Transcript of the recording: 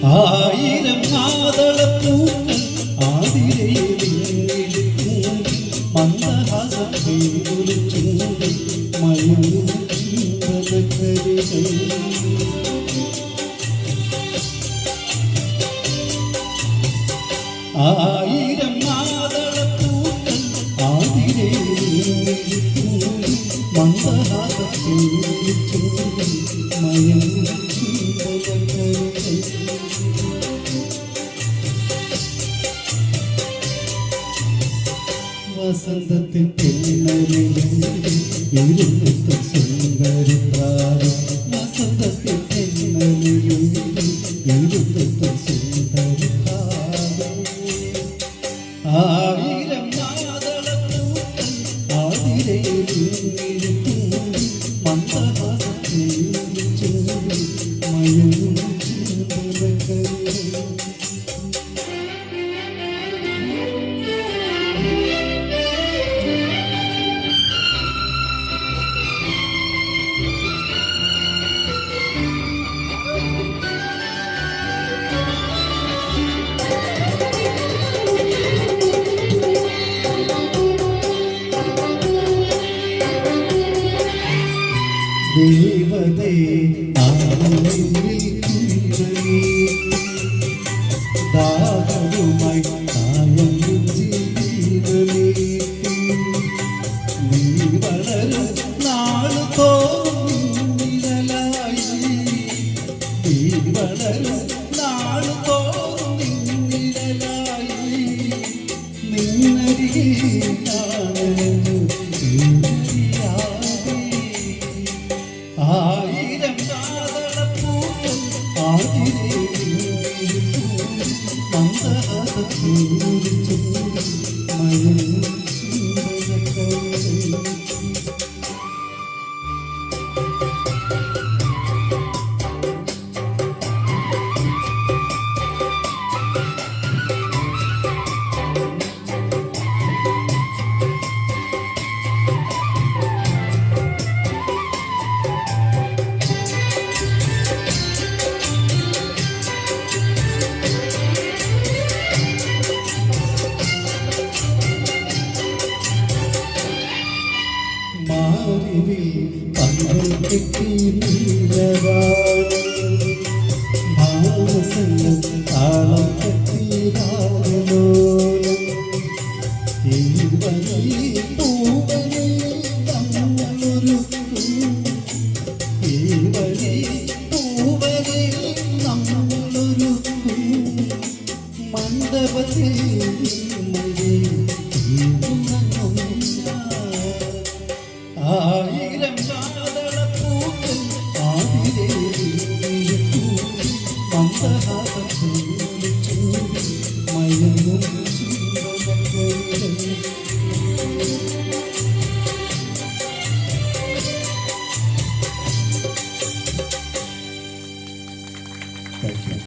ആയിരം മാതളപ്പൂക്കൾ ആതിരയിൽ മന്ദഹാസം ചൂടി മയൂര ചുംബനക്കരികൾ ആയിരം മാതളപ്പൂക്കൾ ആതിരയിൽ മന്ദഹാസം ചൂടി മയൂര വസന്തത്തിൻ ഇരുന്നത്തെ സുന്ദരി പ്രാവ് വസന്തത്തിൻ ഇരുന്നത്തെ സുന്ദരി പ്രാവ് ആയിരം മാതളപ്പൂക്കൾ ആതിരയിൽ മന്ദഹാസത്തിൽ ചൂടി മയൂര ചുംബനക്കരികൾ ദേവതേ ദാഹവുമായി കായം ജീവനേ നീ വളരും നാളു തോന്നിലായി നീ വളരും നാളു തോന്നിലായി നിന്നരികെ ആയിരം മാതളപ്പൂക്കൾ ആതിരയിൽ മന്ദഹാസത്തിൽ ചൂടി മയൂര ചുംബനക്കരികൾ മാറിവിൽ പന്തൽ കെട്ടി നീലവാനം ഭാവസംഗം താളം കെട്ടി രാഗലോലം ഈ വഴി പൂവനെ നമ്മളൊരുക്കും ഈ വഴി പൂവനെ നമ്മളൊരുക്കും മണ്ഡപത്തിൽ ആയിരം മാതളപ്പൂക്കൾ ആതിരയിൽ മന്ദഹാസം